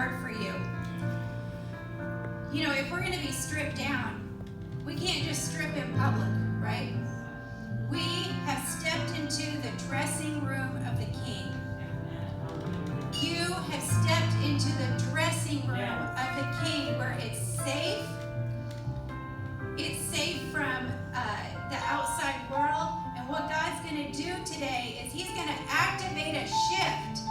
hard for you. You know, if we're going to be stripped down, we can't just strip in public, right? We have stepped into the dressing room of the King. You have stepped into the dressing room of the King, where it's safe. It's safe from the outside world. And what God's going to do today is He's going to activate a shift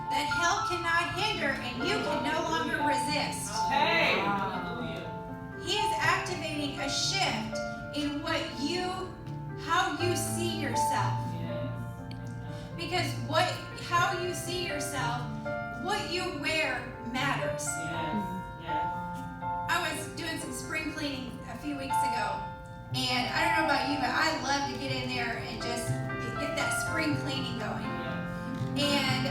that hell cannot hinder and you can no longer resist. Hey. He is activating a shift in how you see yourself. Because how you see yourself, what you wear matters. I was doing some spring cleaning a few weeks ago, and I don't know about you, but I love to get in there and just get that spring cleaning going. And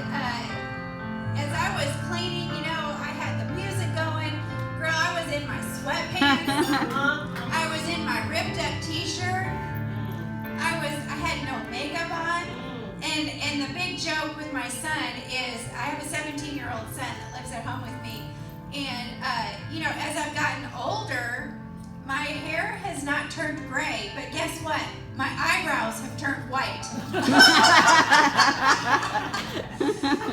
as I was cleaning, you know, I had the music going. Girl, I was in my sweatpants. I was in my ripped up t-shirt. I had no makeup on. And the big joke with my son is I have a 17-year-old son that lives at home with me. And, you know, as I've gotten older, my hair has not turned gray, but guess what? My eyebrows have turned white.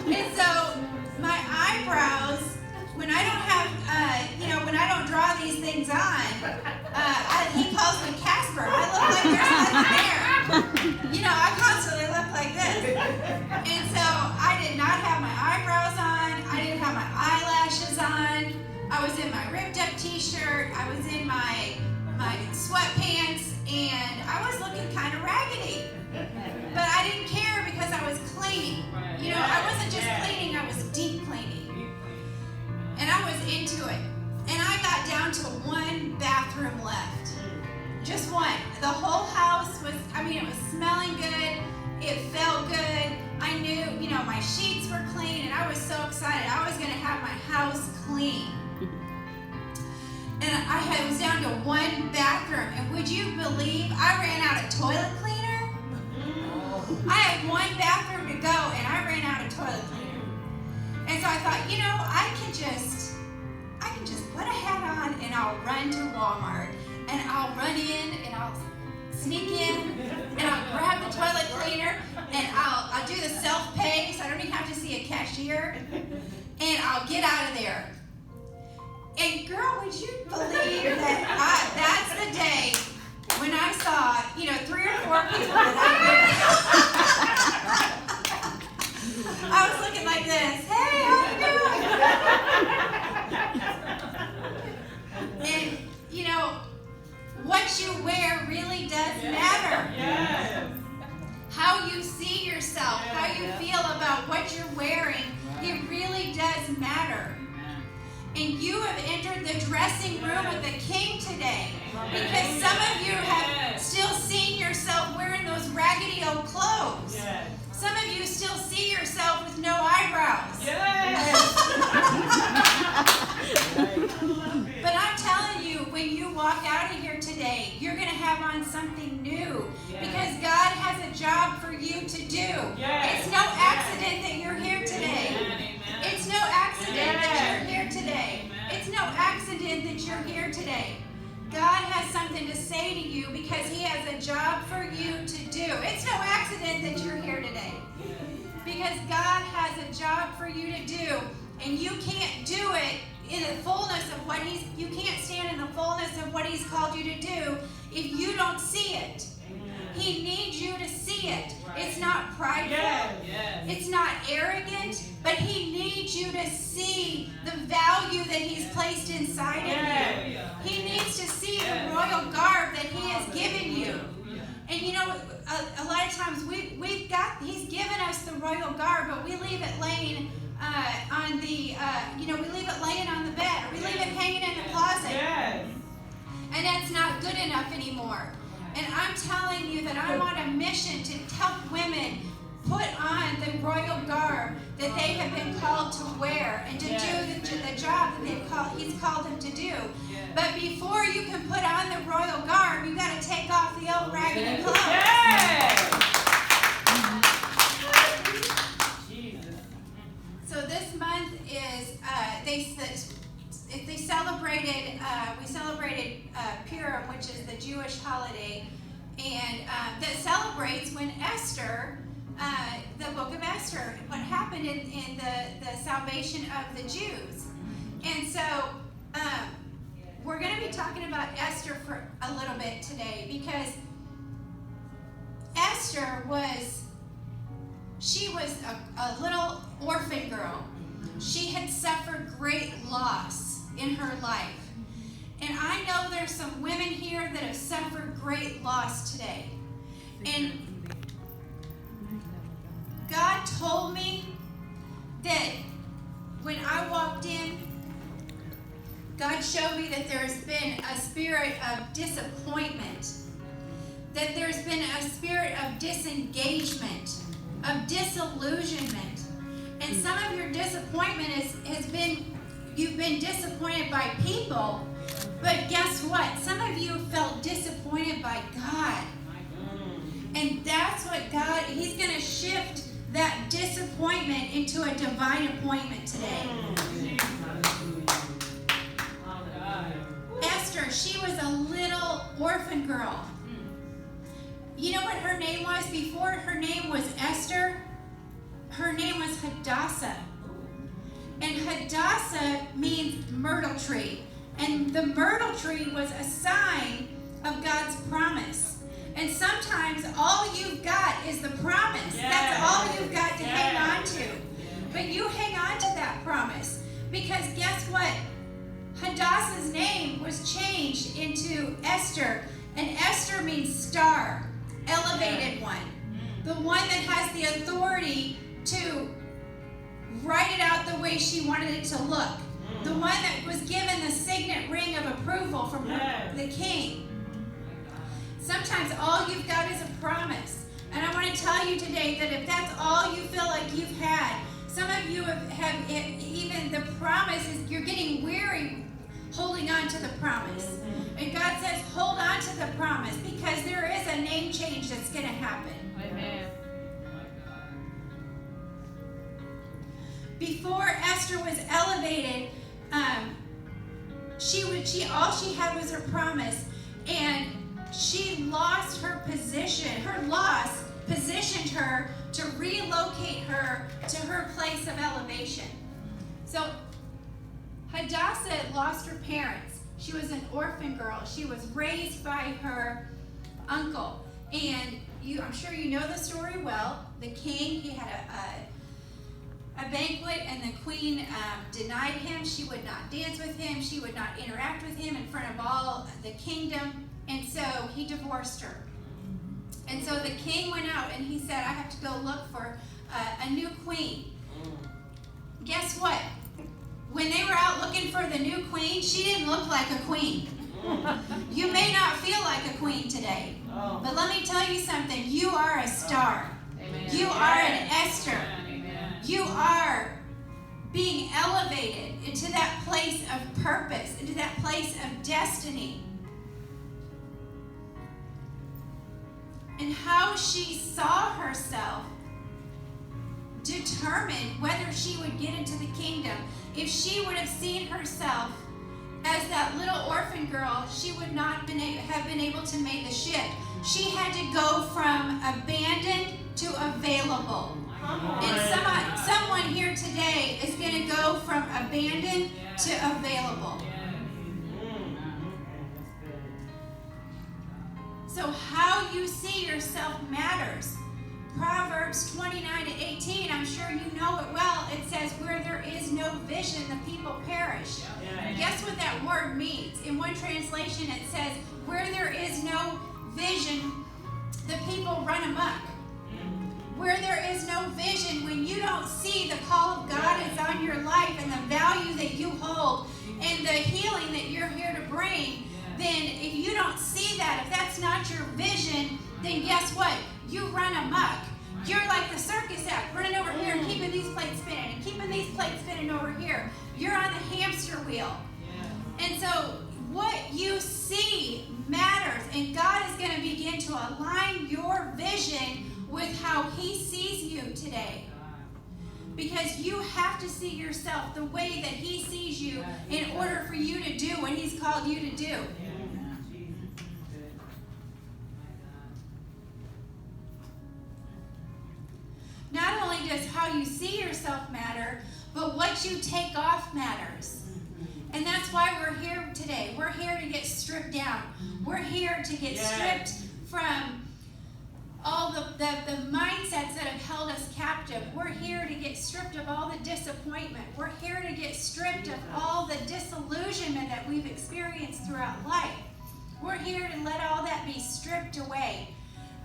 And so my eyebrows, when I don't have, when I don't draw these things on, he calls me Casper. I look like there's nothing there. You know, I constantly look like this. And so I did not have my eyebrows on. I didn't have my eyelashes on. I was in my ripped up t-shirt. I was in my sweatpants, and I was looking kind of raggedy. But I didn't care because I was cleaning. You know, I wasn't just cleaning, I was deep cleaning. And I was into it. And I got down to one bathroom left. Just one. The whole house was, it was smelling good. It felt good. I knew, you know, my sheets were clean, and I was so excited. I was going to have my house clean. And I was down to one bathroom. And would you believe I ran out of toilet cleaner? I had one bathroom to go, and I ran out of toilet cleaner. And so I thought, you know, I can just put a hat on, and I'll run to Walmart, and I'll run in, and I'll sneak in, and I'll grab the toilet cleaner, and I'll do the self-pay, so I don't even have to see a cashier, and I'll get out of there. And girl, would you believe that that's the day when I saw, you know, 3 or 4 people that I was looking like this. Hey, how you doing? And, you know, what you wear really does matter. Yes. How you see yourself, how you feel about what you're wearing, it really does matter. And you have entered the dressing room of the King today, because some of you have still seen yourself wearing those raggedy old clothes. Some of you still see yourself with no eyebrows. But I'm telling you, when you walk out of here today, you're going to have on something new, because God has a job for you to do. It's no accident that you're here today. It's no accident that you're here today. It's no accident that you're here today. God has something to say to you because He has a job for you to do. It's no accident that you're here today, because God has a job for you to do, and you can't do it in the fullness of what you can't stand in the fullness of what He's called you to do if you don't see it. He needs you to see it. It's not prideful. It's not arrogant, but He needs you to see the value that He's placed inside of you. He needs to see the royal garb that He has given you. And you know, a lot of times He's given us the royal garb, but we leave it laying we leave it laying on the bed, or we leave it hanging in the closet. And that's not good enough anymore. And I'm telling you that I'm on a mission to help women put on the royal garb that they have been called to wear and to do the job that He's called them to do. But before you can put on the royal garb, you've got to take off the old raggedy clothes. So this month is they celebrated. We celebrated Purim, which is the Jewish holiday, and that celebrates when Esther, the book of Esther, what happened in the salvation of the Jews. And so we're going to be talking about Esther for a little bit today, because Esther was a little orphan girl. She had suffered great loss in her life. And I know there's some women here that have suffered great loss today. And God told me that when I walked in, God showed me that there's been a spirit of disappointment, that there's been a spirit of disengagement, of disillusionment. And some of your disappointment has been, you've been disappointed by people, but guess what? Some of you felt disappointed by God. And that's what God, He's going to shift that disappointment into a divine appointment today. Esther, she was a little orphan girl. You know what her name was? Before her name was Esther, her name was Hadassah. And Hadassah means myrtle tree. And the myrtle tree was a sign of God's promise. And sometimes all you've got is the promise. Yeah. That's all you've got to hang on to. But you hang on to that promise. Because guess what? Hadassah's name was changed into Esther. And Esther means star, elevated one. The one that has the authority to write it out the way she wanted it to look. The one that was given the signet ring of approval from the king. Sometimes all you've got is a promise. And I want to tell you today that if that's all you feel like you've had, some of you have even the promise is you're getting weary holding on to the promise. And God says, hold on to the promise, because there is a name change that's going to happen. Amen. Before Esther was elevated, all she had was her promise, and she lost her position. Her loss positioned her to relocate her to her place of elevation. So Hadassah lost her parents. She was an orphan girl. She was raised by her uncle, and I'm sure you know the story well. The king, he had a banquet, and the queen denied him. She would not dance with him. She would not interact with him in front of all the kingdom. And so he divorced her. And so the king went out and he said, I have to go look for a new queen. Guess what? When they were out looking for the new queen, she didn't look like a queen. You may not feel like a queen today. But let me tell you something. You are a star. Amen. You are an Esther. You are being elevated into that place of purpose, into that place of destiny. And how she saw herself determined whether she would get into the kingdom. If she would have seen herself as that little orphan girl, she would not have been able to make the shift. She had to go from abandoned to available. And someone here today is going to go from abandoned to available. So how you see yourself matters. Proverbs 29:18, I'm sure you know it well. It says, where there is no vision, the people perish. Guess what that word means? In one translation, it says, where there is no vision, the people run amok. Where there is no vision, when you don't see the call of God is on your life and the value that you hold and the healing that you're here to bring, then if you don't see that, if that's not your vision, then guess what? You run amok. You're like the circus act, running over here and keeping these plates spinning and keeping these plates spinning over here. You're on the hamster wheel. And so what you see matters, and God is going to begin to align your vision with how He sees you today. Because you have to see yourself the way that he sees you in order for you to do what he's called you to do. Not only does how you see yourself matter, but what you take off matters. And that's why we're here today. We're here to get stripped down. We're here to get stripped from all the mindsets that have held us captive. We're here to get stripped of all the disappointment. We're here to get stripped of all the disillusionment that we've experienced throughout life. We're here to let all that be stripped away.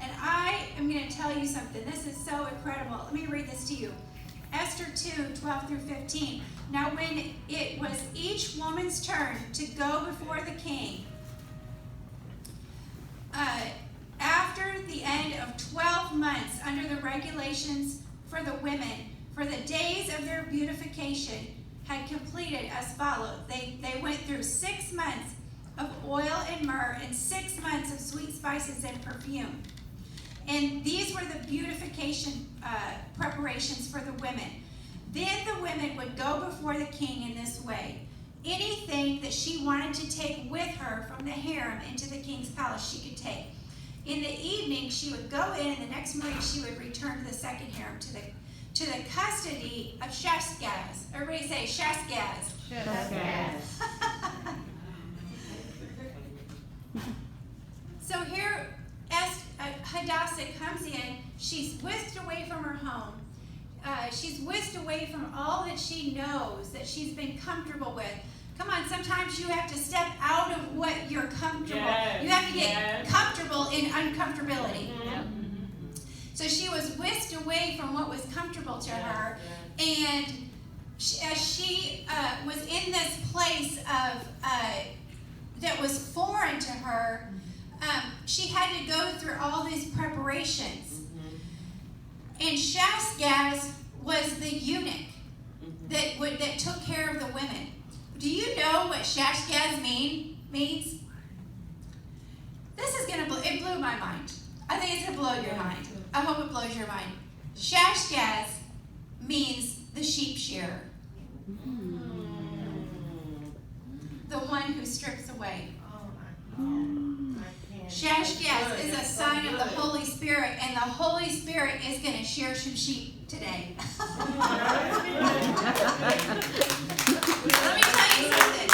And I am going to tell you something. This is so incredible. Let me read this to you. Esther 2:12 through 15. Now when it was each woman's turn to go before the king, after the end of 12 months under the regulations for the women, for the days of their beautification had completed as follows. They went through 6 months of oil and myrrh and 6 months of sweet spices and perfume. And these were the beautification preparations for the women. Then the women would go before the king in this way. Anything that she wanted to take with her from the harem into the king's palace, she could take. In the evening, she would go in, and the next morning she would return to the second harem, to the custody of Shashgaz. Everybody say Shashgaz. Shashgaz. So here, Hadassah comes in. She's whisked away from her home. She's whisked away from all that she knows, that she's been comfortable with. Come on, sometimes you have to step out of what you're comfortable. You have to get comfortable in uncomfortability. So she was whisked away from what was comfortable to her, and as she was in this place of that was foreign to her, she had to go through all these preparations. And Shashgaz was the eunuch that took care of the women. Do you know what Shashgaz means? This is it blew my mind. I think it's gonna blow your mind. I hope it blows your mind. Shashgaz means the sheep shearer. The one who strips away. Shashgaz is a sign of the Holy Spirit, and the Holy Spirit is going to shear some sheep today. Let me tell you something.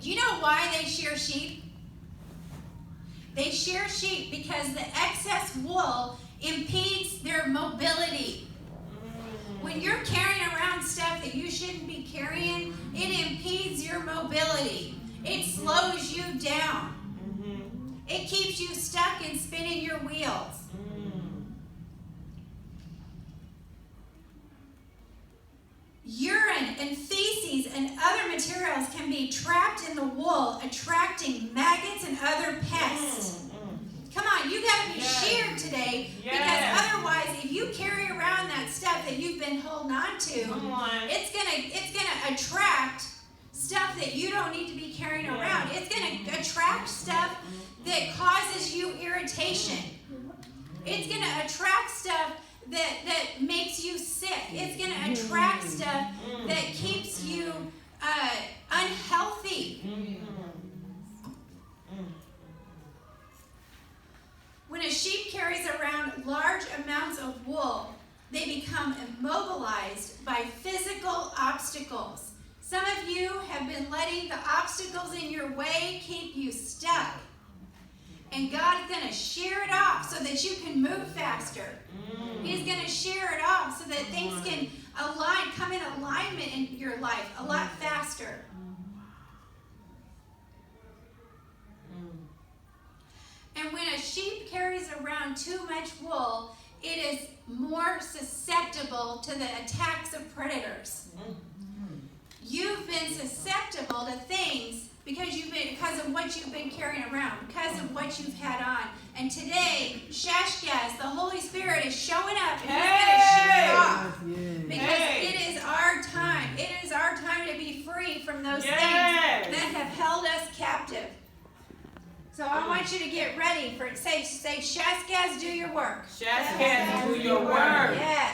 Do you know why they shear sheep? They shear sheep because the excess wool impedes their mobility. When you're carrying around stuff that you shouldn't be carrying, it impedes your mobility. It slows you down. It keeps you stuck and spinning your wheels. Urine and feces and other materials can be trapped in the wool, attracting maggots and other pests. Come on, you got to be sheared today, because otherwise, if you carry around that stuff that you've been holding on to, it's gonna attract stuff that you don't need to be carrying around. It's gonna attract stuff that causes you irritation. It's gonna attract stuff that makes you sick. It's gonna attract stuff that keeps you unhealthy. When a sheep carries around large amounts of wool, they become immobilized by physical obstacles. Some of you have been letting the obstacles in your way keep you stuck. And God's going to shear it off so that you can move faster. He's going to shear it off so that things can come in alignment in your life a lot faster. And when a sheep carries around too much wool, it is more susceptible to the attacks of predators. You've been susceptible to things because of what you've been carrying around, because of what you've had on. And today, Shashgaz, the Holy Spirit, is showing up, and He's going to shear it off. Because it is our time. It is our time to be free from those things that have held us captive. So I want you to get ready for it. Say, Shashgaz, do your work. Shashgaz, do your work. Yeah.